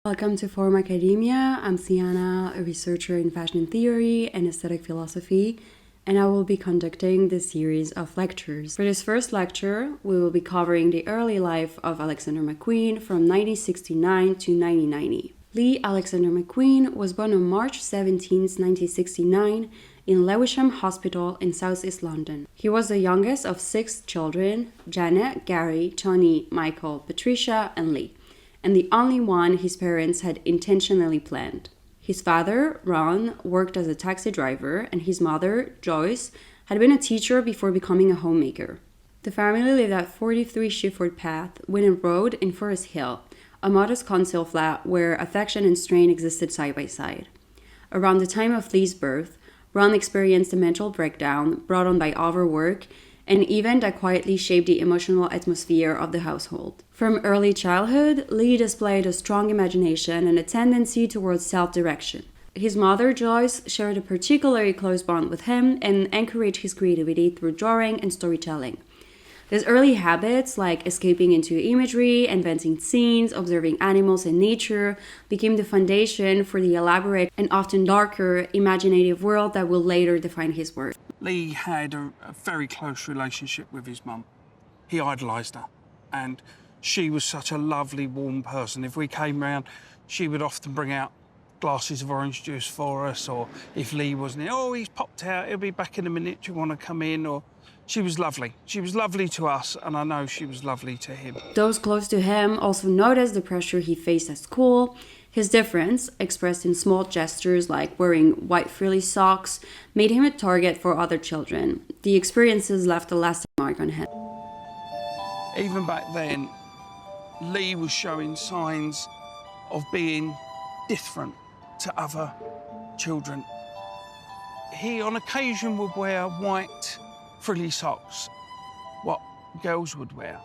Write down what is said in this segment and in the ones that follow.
Welcome to FORM.academia. I'm Cyana, a researcher in fashion theory and aesthetic philosophy, and I will be conducting this series of lectures. For this first lecture, we will be covering the early life of Alexander McQueen from 1969 to 1990. Lee Alexander McQueen was born on March 17, 1969, in Lewisham Hospital in southeast London. He was the youngest of 6 children: Janet, Gary, Tony, Michael, Patricia, and Lee, and the only one his parents had intentionally planned. His father, Ron, worked as a taxi driver, and his mother, Joyce, had been a teacher before becoming a homemaker. The family lived at 43 Shiford Path, Winham Road in Forest Hill, a modest council flat where affection and strain existed side by side. Around the time of Lee's birth, Ron experienced a mental breakdown brought on by overwork, an event that quietly shaped the emotional atmosphere of the household. From early childhood, Lee displayed a strong imagination and a tendency towards self-direction. His mother, Joyce, shared a particularly close bond with him and encouraged his creativity through drawing and storytelling. These early habits, like escaping into imagery, inventing scenes, observing animals and nature, became the foundation for the elaborate and often darker, imaginative world that will later define his work. Lee had a very close relationship with his mum. He idolised her, and she was such a lovely, warm person. If we came round, she would often bring out glasses of orange juice for us, or if Lee wasn't here, oh, he's popped out, he'll be back in a minute, do you want to come in? Or she was lovely. She was lovely to us, and I know she was lovely to him. Those close to him also noticed the pressure he faced at school. His difference, expressed in small gestures like wearing white frilly socks, made him a target for other children. The experiences left a lasting mark on him. Even back then, Lee was showing signs of being different to other children. He, on occasion, would wear white frilly socks, what girls would wear.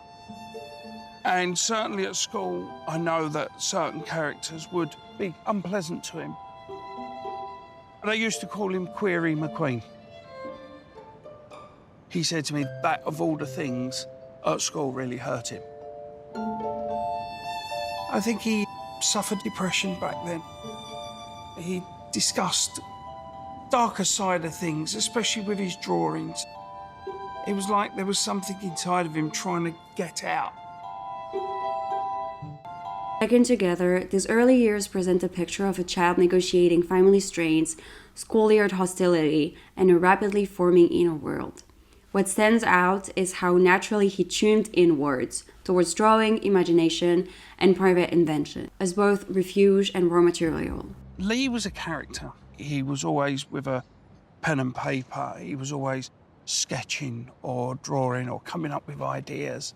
And certainly at school, I know that certain characters would be unpleasant to him. And I used to call him Query McQueen. He said to me that, of all the things at school, really hurt him. I think he suffered depression back then. He discussed darker side of things, especially with his drawings. It was like there was something inside of him trying to get out. Taken together, these early years present a picture of a child negotiating family strains, schoolyard hostility, and a rapidly forming inner world. What stands out is how naturally he tuned inwards, towards drawing, imagination, and private invention, as both refuge and raw material. Lee was a character. He was always with a pen and paper. He was always sketching or drawing or coming up with ideas.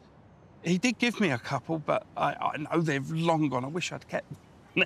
He did give me a couple, but I know they've long gone. I wish I'd kept them.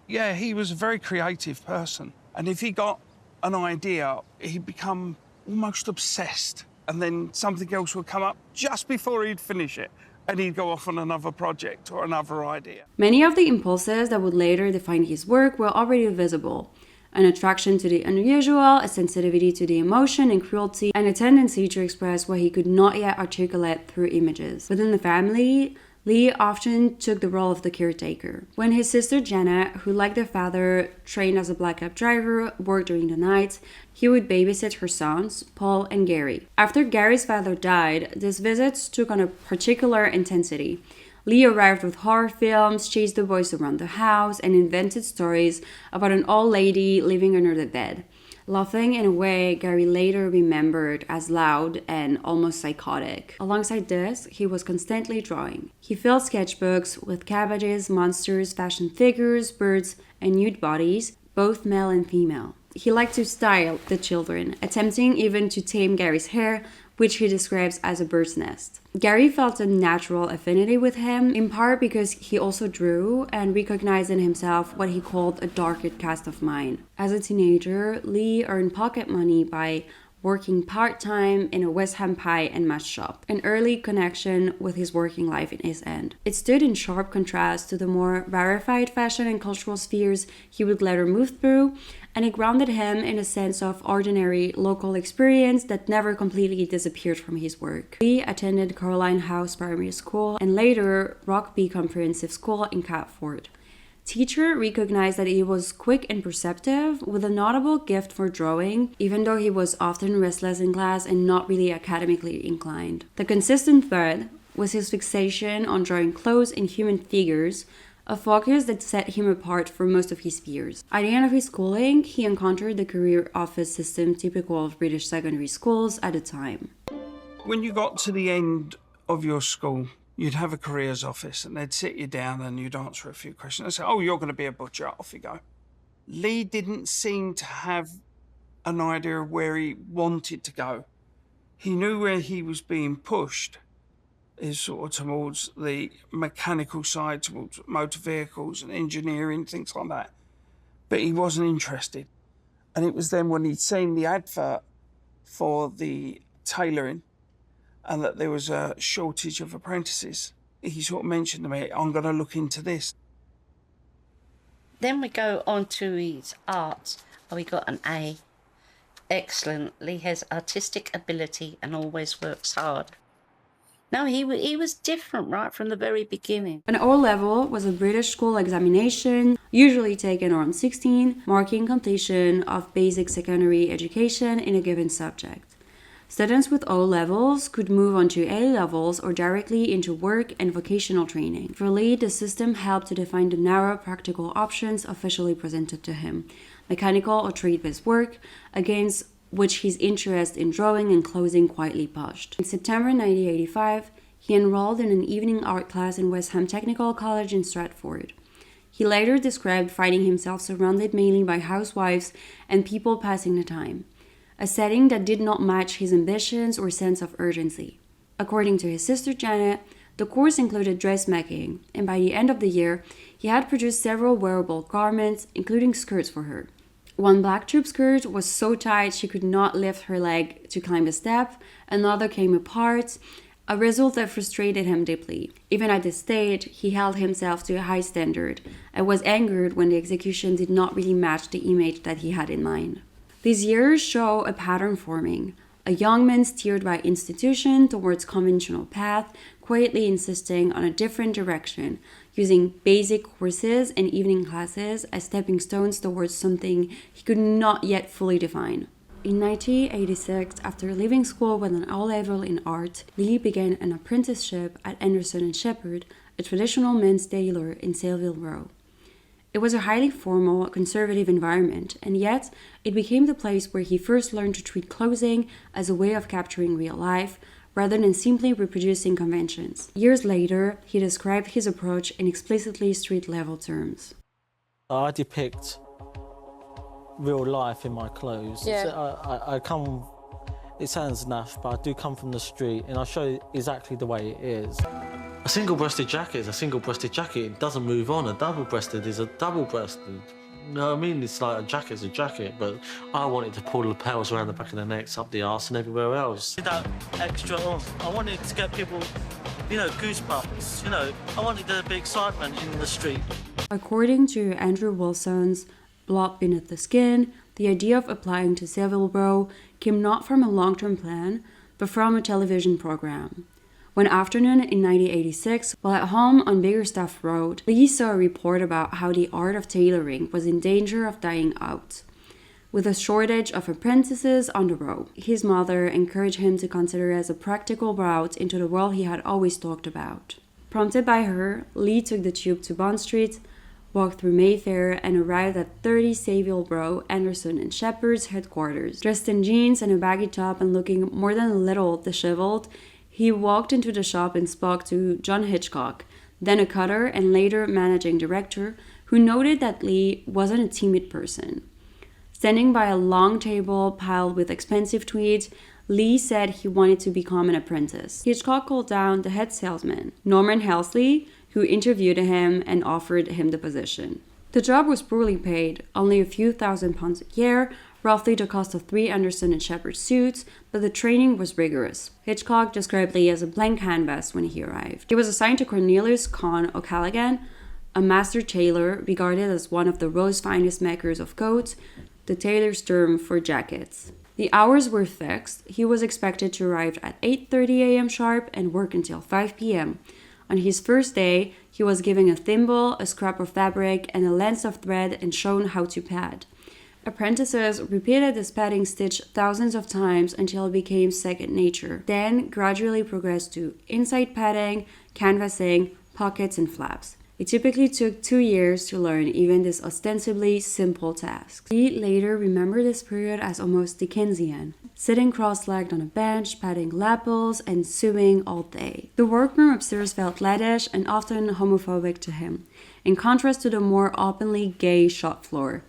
Yeah, he was a very creative person. And if he got an idea, he'd become almost obsessed. And then something else would come up just before he'd finish it, and he'd go off on another project or another idea. Many of the impulses that would later define his work were already visible. An attraction to the unusual, a sensitivity to the emotion and cruelty, and a tendency to express what he could not yet articulate through images. Within the family, Lee often took the role of the caretaker. When his sister Janet, who like their father, trained as a black cab driver, worked during the night, he would babysit her sons, Paul and Gary. After Gary's father died, these visits took on a particular intensity. Lee arrived with horror films, chased the boys around the house, and invented stories about an old lady living under the bed, laughing in a way Gary later remembered as loud and almost psychotic. Alongside this, he was constantly drawing. He filled sketchbooks with cabbages, monsters, fashion figures, birds, and nude bodies, both male and female. He liked to style the children, attempting even to tame Gary's hair, which he describes as a bird's nest. Gary felt a natural affinity with him, in part because he also drew and recognized in himself what he called a darker cast of mind. As a teenager, Lee earned pocket money by working part-time in a West Ham pie and mash shop, an early connection with his working life in East End. It stood in sharp contrast to the more rarefied fashion and cultural spheres he would later move through, and it grounded him in a sense of ordinary local experience that never completely disappeared from his work. Lee attended Caroline House Primary School and later Rugby Comprehensive School in Catford. Teacher recognized that he was quick and perceptive, with a notable gift for drawing, even though he was often restless in class and not really academically inclined. The consistent thread was his fixation on drawing clothes and human figures, a focus that set him apart from most of his peers. At the end of his schooling, he encountered the career office system typical of British secondary schools at the time. When you got to the end of your school, you'd have a careers office and they'd sit you down and you'd answer a few questions. They'd say, oh, you're going to be a butcher, off you go. Lee didn't seem to have an idea of where he wanted to go. He knew where he was being pushed is sort of towards the mechanical side, towards motor vehicles and engineering, things like that. But he wasn't interested. And it was then when he'd seen the advert for the tailoring and that there was a shortage of apprentices, he sort of mentioned to me, I'm going to look into this. Then we go on to his art. Oh, he got an A. Excellent. Lee has artistic ability and always works hard. No, he was different right from the very beginning. An O-level was a British school examination, usually taken around 16, marking completion of basic secondary education in a given subject. Students with O-levels could move on to A-levels or directly into work and vocational training. For Lee, the system helped to define the narrow practical options officially presented to him, mechanical or trade-based work, against which his interest in drawing and clothing quietly pushed. In September 1985, he enrolled in an evening art class in West Ham Technical College in Stratford. He later described finding himself surrounded mainly by housewives and people passing the time, a setting that did not match his ambitions or sense of urgency. According to his sister Janet, the course included dressmaking, and by the end of the year, he had produced several wearable garments, including skirts for her. One black tube skirt was so tight she could not lift her leg to climb a step, another came apart, a result that frustrated him deeply. Even at this stage, he held himself to a high standard and was angered when the execution did not really match the image that he had in mind. These years show a pattern forming, a young man steered by institution towards conventional path, quietly insisting on a different direction, using basic courses and evening classes as stepping stones towards something he could not yet fully define. In 1986, after leaving school with an O-level in art, Lee began an apprenticeship at Anderson Sheppard, a traditional men's tailor in Savile Row. It was a highly formal, conservative environment, and yet it became the place where he first learned to treat clothing as a way of capturing real life, rather than simply reproducing conventions. Years later, he described his approach in explicitly street-level terms. I depict real life in my clothes. Yeah. I come, it sounds naff, but I do come from the street and I show exactly the way it is. A single-breasted jacket is a single-breasted jacket. It doesn't move on. A double-breasted is a double-breasted. You know what I mean? It's like a jacket's a jacket, but I wanted to pull the lapels around the back of the necks, up the arse and everywhere else. That extra oomph. I wanted to get people, goosebumps, I wanted there to be excitement in the street. According to Andrew Wilson's Blood Beneath the Skin, the idea of applying to Savile Row came not from a long-term plan, but from a television program. One afternoon in 1986, while at home on Biggerstaff Road, Lee saw a report about how the art of tailoring was in danger of dying out. With a shortage of apprentices on the row, his mother encouraged him to consider it as a practical route into the world he had always talked about. Prompted by her, Lee took the tube to Bond Street, walked through Mayfair, and arrived at 30 Savile Row, Anderson and Sheppard's headquarters. Dressed in jeans and a baggy top and looking more than a little disheveled, he walked into the shop and spoke to John Hitchcock, then a cutter and later managing director, who noted that Lee wasn't a timid person. Standing by a long table piled with expensive tweeds, Lee said he wanted to become an apprentice. Hitchcock called down the head salesman, Norman Helsley, who interviewed him and offered him the position. The job was poorly paid, only a few £1,000s a year, roughly the cost of 3 Anderson and Sheppard suits, but the training was rigorous. Hitchcock described Lee as a blank canvas when he arrived. He was assigned to Cornelius Con O'Callaghan, a master tailor regarded as one of the Row's finest makers of coats, the tailor's term for jackets. The hours were fixed. He was expected to arrive at 8:30 a.m. sharp and work until 5 p.m. On his first day, he was given a thimble, a scrap of fabric, and a length of thread and shown how to pad. Apprentices repeated this padding stitch thousands of times until it became second nature, then gradually progressed to inside padding, canvassing, pockets, and flaps. It typically took 2 years to learn even this ostensibly simple task. Lee later remembered this period as almost Dickensian, sitting cross-legged on a bench, padding lapels, and sewing all day. The workroom upstairs felt laddish and often homophobic to him, in contrast to the more openly gay shop floor.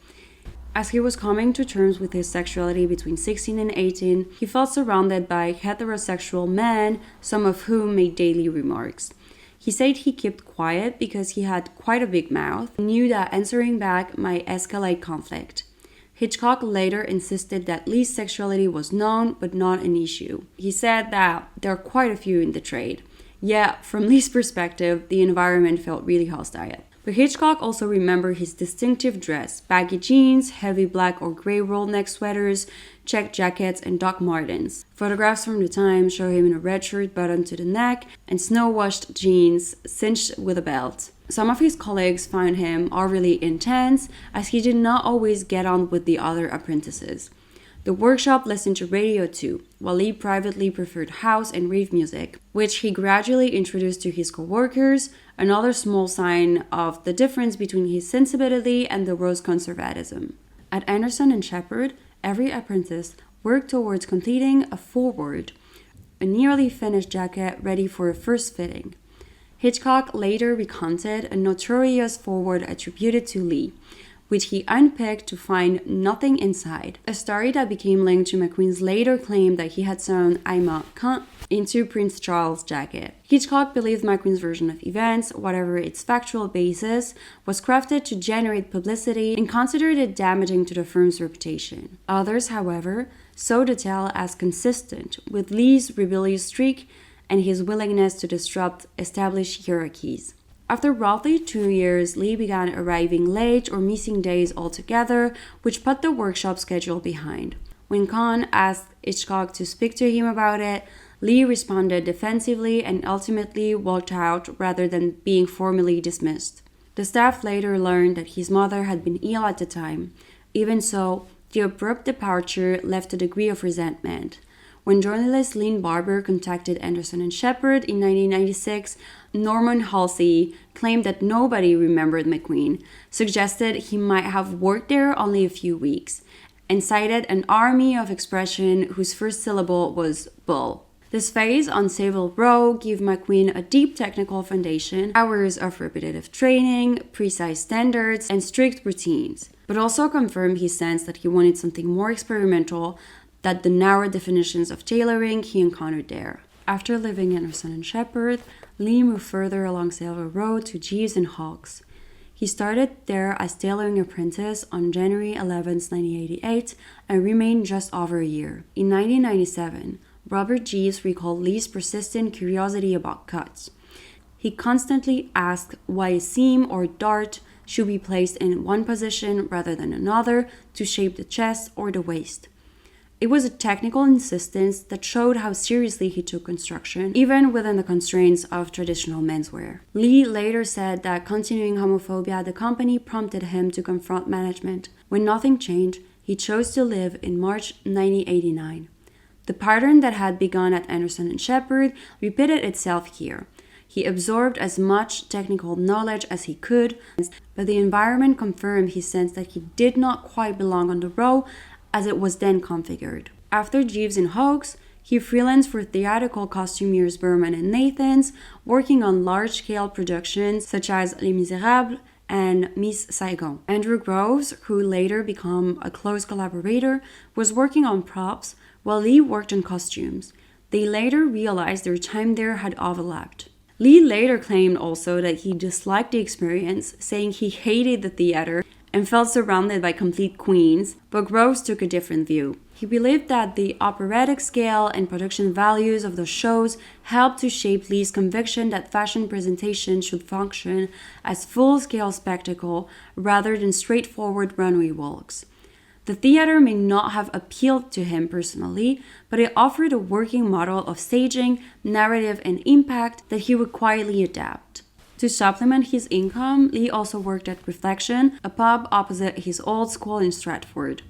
As he was coming to terms with his sexuality between 16 and 18, he felt surrounded by heterosexual men, some of whom made daily remarks. He said he kept quiet because he had quite a big mouth and knew that answering back might escalate conflict. Hitchcock later insisted that Lee's sexuality was known but not an issue. He said that there are quite a few in the trade. Yet, from Lee's perspective, the environment felt really hostile. But Hitchcock also remembered his distinctive dress: baggy jeans, heavy black or gray roll-neck sweaters, check jackets, and Doc Martens. Photographs from the time show him in a red shirt buttoned to the neck and snow-washed jeans cinched with a belt. Some of his colleagues found him overly intense, as he did not always get on with the other apprentices. The workshop listened to radio too, while Lee privately preferred house and rave music, which he gradually introduced to his co-workers, another small sign of the difference between his sensibility and the Row's conservatism. At Anderson and Sheppard, every apprentice worked towards completing a forward, a nearly finished jacket ready for a first fitting. Hitchcock later recounted a notorious forward attributed to Lee, which he unpicked to find nothing inside, a story that became linked to McQueen's later claim that he had sewn "I'm a cunt" into Prince Charles' jacket. Hitchcock believed McQueen's version of events, whatever its factual basis, was crafted to generate publicity and considered it damaging to the firm's reputation. Others, however, saw the tale as consistent with Lee's rebellious streak and his willingness to disrupt established hierarchies. After roughly 2 years, Lee began arriving late or missing days altogether, which put the workshop schedule behind. When Kahn asked Hitchcock to speak to him about it, Lee responded defensively and ultimately walked out rather than being formally dismissed. The staff later learned that his mother had been ill at the time. Even so, the abrupt departure left a degree of resentment. When journalist Lynn Barber contacted Anderson and Sheppard in 1996, Norman Halsey claimed that nobody remembered McQueen, suggested he might have worked there only a few weeks, and cited an army of expression whose first syllable was bull. This phase on Savile Row gave McQueen a deep technical foundation, hours of repetitive training, precise standards, and strict routines, but also confirmed his sense that he wanted something more experimental than the narrow definitions of tailoring he encountered there. After leaving Anderson and Sheppard, Lee moved further along Savile Row to Gieves Hawkes. He started there as tailoring apprentice on January 11, 1988, and remained just over a year. In 1997, Robert Gieves recalled Lee's persistent curiosity about cuts. He constantly asked why a seam or dart should be placed in one position rather than another to shape the chest or the waist. It was a technical insistence that showed how seriously he took construction, even within the constraints of traditional menswear. Lee later said that continuing homophobia at the company prompted him to confront management. When nothing changed, he chose to leave in March 1989. The pattern that had begun at Anderson and Sheppard repeated itself here. He absorbed as much technical knowledge as he could, but the environment confirmed his sense that he did not quite belong on the Row as it was then configured. After Gieves Hawkes, he freelanced for theatrical costumiers Berman and Nathan's, working on large-scale productions such as Les Miserables and Miss Saigon. Andrew Groves, who later became a close collaborator, was working on props, while Lee worked on costumes. They later realized their time there had overlapped. Lee later claimed also that he disliked the experience, saying he hated the theater and felt surrounded by complete queens, but Gross took a different view. He believed that the operatic scale and production values of the shows helped to shape Lee's conviction that fashion presentation should function as full-scale spectacle rather than straightforward runway walks. The theater may not have appealed to him personally, but it offered a working model of staging, narrative, and impact that he would quietly adapt. To supplement his income, Lee also worked at Reflection, a pub opposite his old school in Stratford.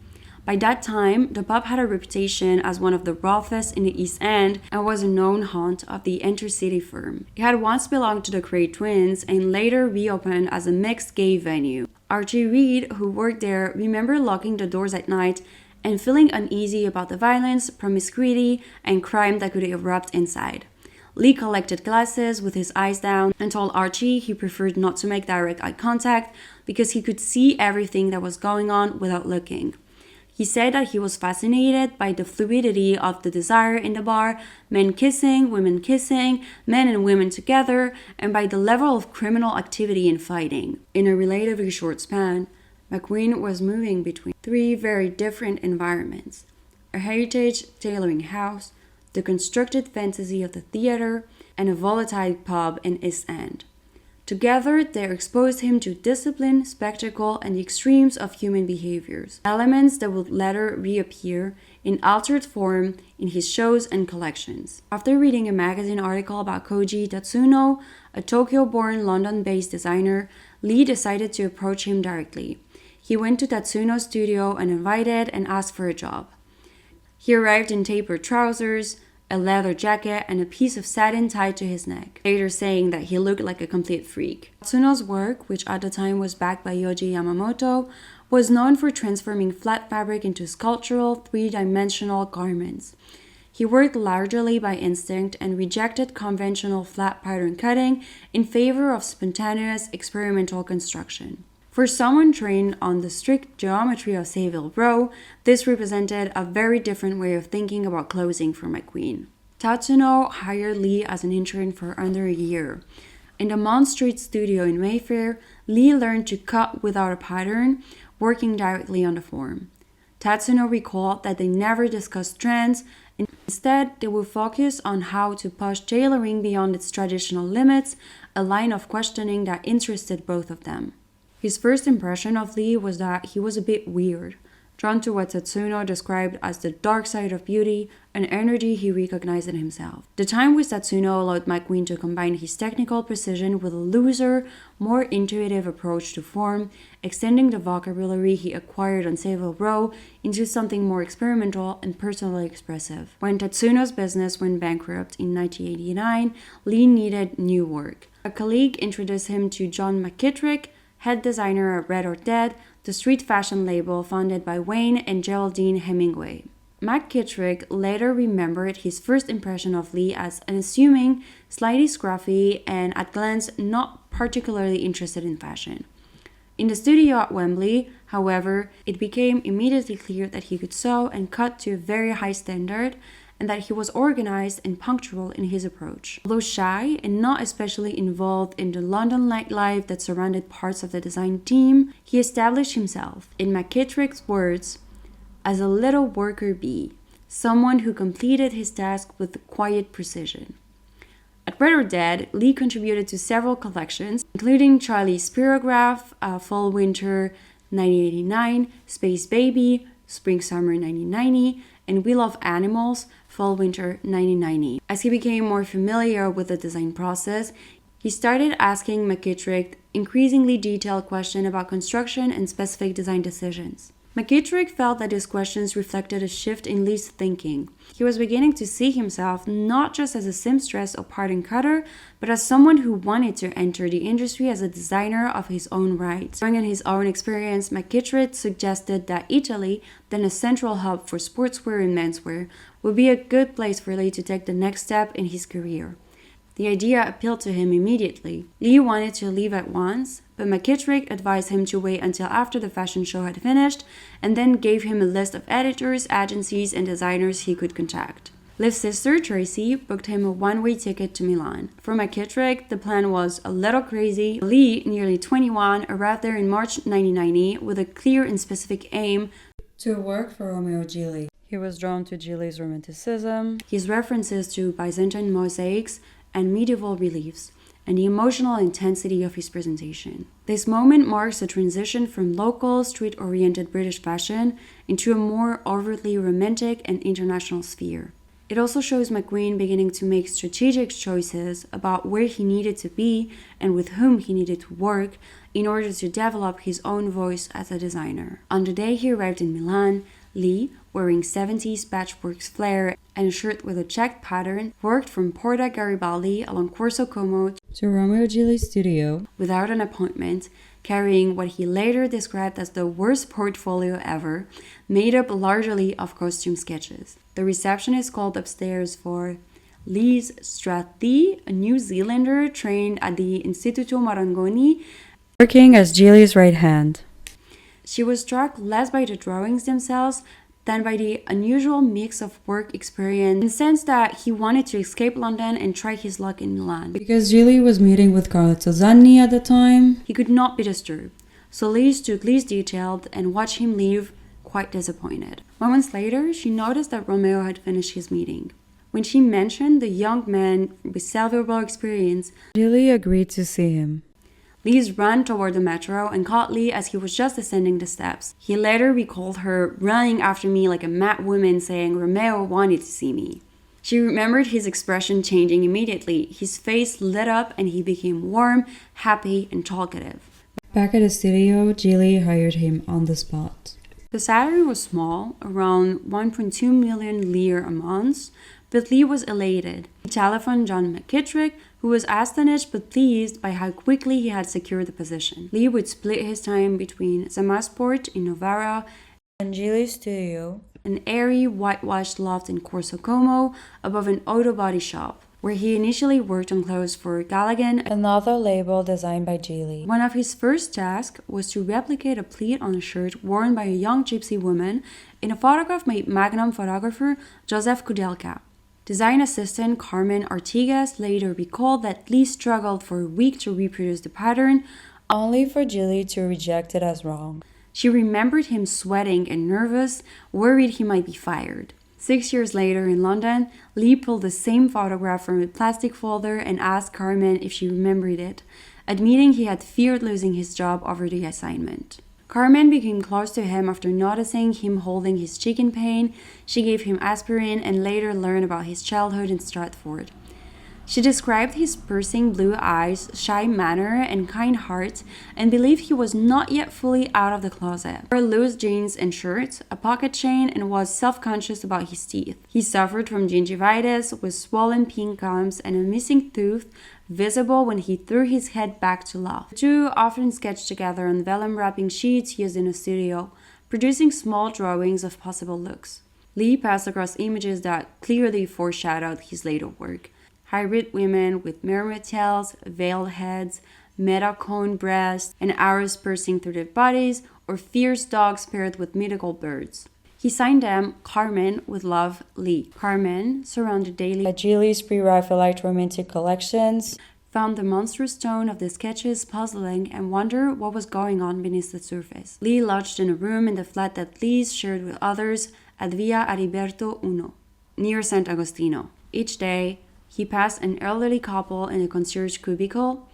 By that time, the pub had a reputation as one of the roughest in the East End and was a known haunt of the intercity firm. It had once belonged to the Cray twins and later reopened as a mixed gay venue. Archie Reed, who worked there, remembered locking the doors at night and feeling uneasy about the violence, promiscuity, and crime that could erupt inside. Lee collected glasses with his eyes down and told Archie he preferred not to make direct eye contact because he could see everything that was going on without looking. He said that he was fascinated by the fluidity of the desire in the bar, men kissing, women kissing, men and women together, and by the level of criminal activity and fighting. In a relatively short span, McQueen was moving between three very different environments: a heritage tailoring house, the constructed fantasy of the theater, and a volatile pub in East End. Together, they exposed him to discipline, spectacle, and the extremes of human behaviors, elements that would later reappear in altered form in his shows and collections. After reading a magazine article about Koji Tatsuno, a Tokyo-born, London-based designer, Lee decided to approach him directly. He went to Tatsuno's studio and invited and asked for a job. He arrived in tapered trousers, a leather jacket, and a piece of satin tied to his neck, later saying that he looked like a complete freak. Tatsuno's work, which at the time was backed by Yohji Yamamoto, was known for transforming flat fabric into sculptural, three-dimensional garments. He worked largely by instinct and rejected conventional flat pattern cutting in favor of spontaneous experimental construction. For someone trained on the strict geometry of Savile Row, this represented a very different way of thinking about clothing for McQueen. Tatsuno hired Lee as an intern for under a year. In the Mont Street studio in Mayfair, Lee learned to cut without a pattern, working directly on the form. Tatsuno recalled that they never discussed trends, and instead they would focus on how to push tailoring beyond its traditional limits, a line of questioning that interested both of them. His first impression of Lee was that he was a bit weird, drawn to what Tatsuno described as the dark side of beauty, an energy he recognized in himself. The time with Tatsuno allowed McQueen to combine his technical precision with a looser, more intuitive approach to form, extending the vocabulary he acquired on Savile Row into something more experimental and personally expressive. When Tatsuno's business went bankrupt in 1989, Lee needed new work. A colleague introduced him to John McKitterick, head designer at Red or Dead, the street fashion label founded by Wayne and Geraldine Hemingway. McKitterick later remembered his first impression of Lee as unassuming, slightly scruffy, and at glance not particularly interested in fashion. In the studio at Wembley, however, it became immediately clear that he could sew and cut to a very high standard, and that he was organized and punctual in his approach. Although shy and not especially involved in the London nightlife that surrounded parts of the design team, he established himself, in McKitterick's words, as a little worker bee, someone who completed his task with quiet precision. At Red or Dead, Lee contributed to several collections, including Charlie's Spirograph, Fall-Winter 1989, Space Baby, Spring-Summer 1990, and We Love Animals, Fall-Winter 1990. As he became more familiar with the design process, he started asking McKitterick increasingly detailed questions about construction and specific design decisions. McKitterick felt that his questions reflected a shift in Lee's thinking. He was beginning to see himself not just as a seamstress or pattern cutter, but as someone who wanted to enter the industry as a designer of his own right. Drawing on his own experience, McKitterick suggested that Italy, then a central hub for sportswear and menswear, would be a good place for Lee to take the next step in his career. The idea appealed to him immediately. Lee wanted to leave at once, but McKitterick advised him to wait until after the fashion show had finished, and then gave him a list of editors, agencies, and designers he could contact. Liv's sister, Tracy, booked him a one-way ticket to Milan. For McKitterick, the plan was a little crazy. Lee, nearly 21, arrived there in March 1990 with a clear and specific aim to work for Romeo Gigli. He was drawn to Gigli's Romanticism, his references to Byzantine mosaics and medieval reliefs, and the emotional intensity of his presentation. This moment marks a transition from local, street-oriented British fashion into a more overtly romantic and international sphere. It also shows McQueen beginning to make strategic choices about where he needed to be and with whom he needed to work in order to develop his own voice as a designer. On the day he arrived in Milan, Lee, wearing 70s patchwork flair and a shirt with a checked pattern, worked from Porta Garibaldi along Corso Como to Romeo Gigli's studio without an appointment, carrying what he later described as the worst portfolio ever, made up largely of costume sketches. The receptionist called upstairs for Lee's Strathi, a New Zealander trained at the Istituto Marangoni, working as Gigli's right hand. She was struck less by the drawings themselves than by the unusual mix of work experience, in the sense that he wanted to escape London and try his luck in Milan. Because Gigli was meeting with Carlotta Zanni at the time, he could not be disturbed, so Lee took Lee's detailed and watched him leave quite disappointed. Moments later, she noticed that Romeo had finished his meeting. When she mentioned the young man with Savile Row experience, Gigli agreed to see him. Lee ran toward the metro and caught Lee as he was just ascending the steps. He later recalled her running after me like a mad woman, saying Romeo wanted to see me. She remembered his expression changing immediately. His face lit up and he became warm, happy, and talkative. Back at the studio, Gigli hired him on the spot. The salary was small, around 1.2 million lire a month, but Lee was elated. He telephoned John McKitterick, who was astonished but pleased by how quickly he had secured the position. Lee would split his time between Zamasport in Novara and Gigli's studio, an airy, whitewashed loft in Corso Como above an auto body shop, where he initially worked on clothes for Galligan, another label designed by Gigli. One of his first tasks was to replicate a pleat on a shirt worn by a young gypsy woman in a photograph by Magnum photographer Joseph Kudelka. Design assistant Carmen Artigas later recalled that Lee struggled for a week to reproduce the pattern, only for Gigli to reject it as wrong. She remembered him sweating and nervous, worried he might be fired. 6 years later in London, Lee pulled the same photograph from a plastic folder and asked Carmen if she remembered it, admitting he had feared losing his job over the assignment. Carmen became close to him after noticing him holding his cheek in pain. She gave him aspirin and later learned about his childhood in Stratford. She described his piercing blue eyes, shy manner, and kind heart, and believed he was not yet fully out of the closet. He wore loose jeans and shirts, a pocket chain, and was self-conscious about his teeth. He suffered from gingivitis, with swollen pink gums and a missing tooth, visible when he threw his head back to laugh. The two often sketched together on vellum wrapping sheets used in a studio, producing small drawings of possible looks. Lee passed across images that clearly foreshadowed his later work. Hybrid women with mermaid tails, veiled heads, meta-cone breasts, and arrows piercing through their bodies, or fierce dogs paired with mythical birds. He signed them Carmen with love, Lee. Carmen, surrounded daily by Gigli's pre-Raphaelite romantic collections, found the monstrous tone of the sketches puzzling and wondered what was going on beneath the surface. Lee lodged in a room in the flat that Lee shared with others at Via Ariberto 1, near Sant'Agostino. Each day, he passed an elderly couple in a concierge cubicle,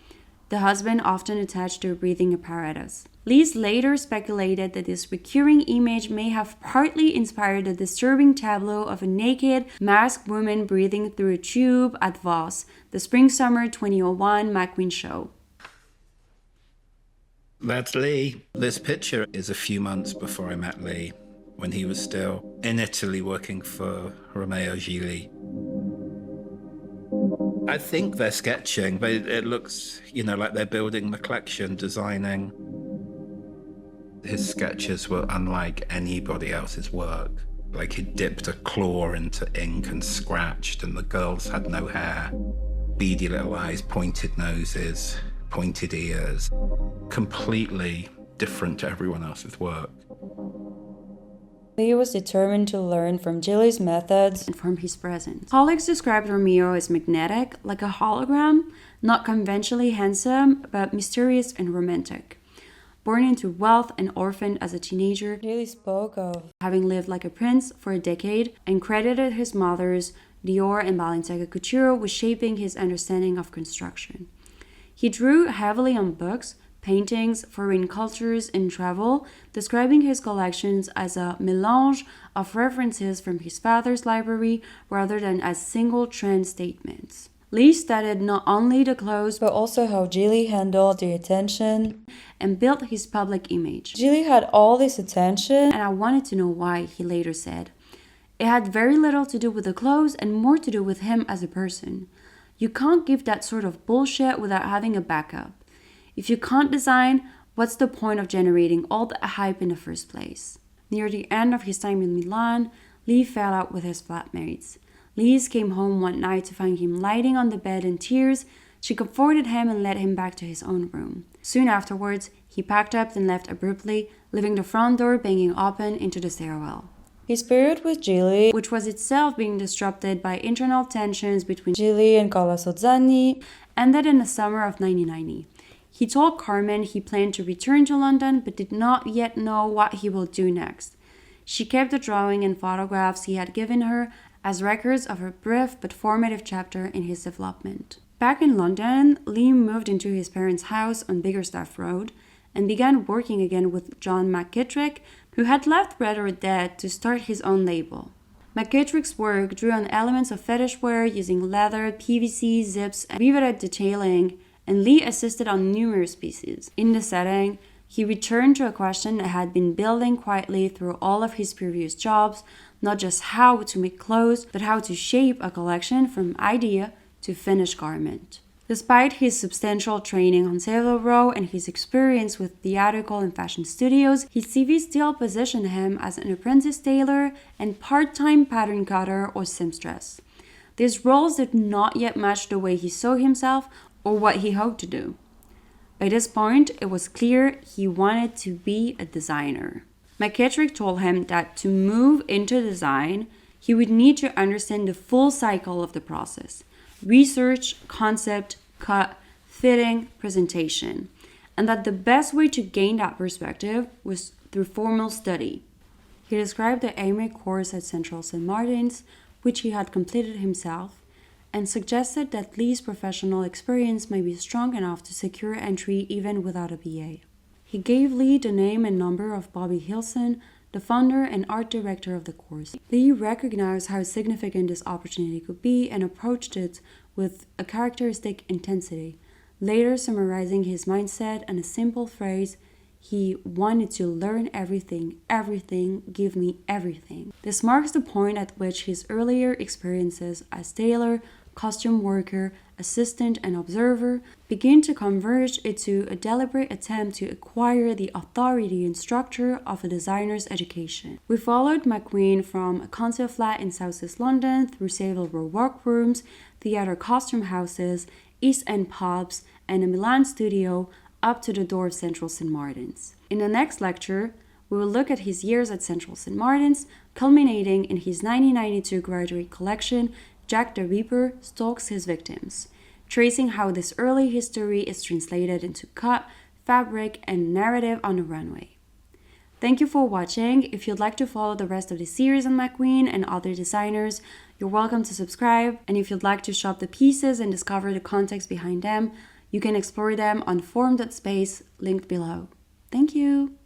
the husband often attached to a breathing apparatus. Lee later speculated that this recurring image may have partly inspired the disturbing tableau of a naked, masked woman breathing through a tube at Voss, the spring-summer 2001 McQueen show. That's Lee. This picture is a few months before I met Lee, when he was still in Italy working for Romeo Gigli. I think they're sketching, but it looks, like they're building the collection, designing. His sketches were unlike anybody else's work. Like he dipped a claw into ink and scratched, and the girls had no hair. Beady little eyes, pointed noses, pointed ears. Completely different to everyone else's work. Lee was determined to learn from Gigli's methods and from his presence. Colleagues described Romeo as magnetic, like a hologram, not conventionally handsome, but mysterious and romantic. Born into wealth and orphaned as a teenager, Gigli spoke of having lived like a prince for a decade and credited his mothers, Djoher and Balenciaga Couture, with shaping his understanding of construction. He drew heavily on books, paintings, foreign cultures, and travel, describing his collections as a mélange of references from his father's library rather than as single trend statements. Lee studied not only the clothes, but also how Gigli handled the attention and built his public image. Gigli had all this attention, and I wanted to know why, he later said. It had very little to do with the clothes and more to do with him as a person. You can't give that sort of bullshit without having a backup. If you can't design, what's the point of generating all the hype in the first place? Near the end of his time in Milan, Lee fell out with his flatmates. Lee came home one night to find him lying on the bed in tears. She comforted him and led him back to his own room. Soon afterwards, he packed up and left abruptly, leaving the front door banging open into the stairwell. His period with Gigli, which was itself being disrupted by internal tensions between Gigli and Carla Sozzani, ended in the summer of 1990. He told Carmen he planned to return to London but did not yet know what he will do next. She kept the drawing and photographs he had given her as records of a brief but formative chapter in his development. Back in London, Lee moved into his parents' house on Bickerstaff Road and began working again with John McKitterick, who had left Red or Dead to start his own label. McKitterick's work drew on elements of fetish wear using leather, PVC, zips, and riveted detailing, and Lee assisted on numerous pieces. In the setting, he returned to a question that had been building quietly through all of his previous jobs, not just how to make clothes, but how to shape a collection from idea to finished garment. Despite his substantial training on Savile Row and his experience with theatrical and fashion studios, his CV still positioned him as an apprentice tailor and part-time pattern cutter or seamstress. These roles did not yet match the way he saw himself or what he hoped to do. By this point, it was clear he wanted to be a designer. McKitterick told him that to move into design, he would need to understand the full cycle of the process: research, concept, cut, fitting, presentation, and that the best way to gain that perspective was through formal study. He described the AMA course at Central St. Martin's, which he had completed himself, and suggested that Lee's professional experience might be strong enough to secure entry even without a BA. He gave Lee the name and number of Bobby Hilson, the founder and art director of the course. Lee recognized how significant this opportunity could be and approached it with a characteristic intensity, later summarizing his mindset in a simple phrase: he wanted to learn everything, give me everything. This marks the point at which his earlier experiences as tailor, costume worker, assistant, and observer begin to converge into a deliberate attempt to acquire the authority and structure of a designer's education. We followed McQueen from a council flat in Southeast London through Savile Row workrooms, theatre costume houses, East End pubs, and a Milan studio up to the door of Central St. Martin's. In the next lecture, we will look at his years at Central St. Martin's, culminating in his 1992 graduate collection, Jack the Ripper Stalks His Victims, tracing how this early history is translated into cut, fabric, and narrative on the runway. Thank you for watching. If you'd like to follow the rest of the series on McQueen and other designers, you're welcome to subscribe. And if you'd like to shop the pieces and discover the context behind them, you can explore them on form.space, linked below. Thank you!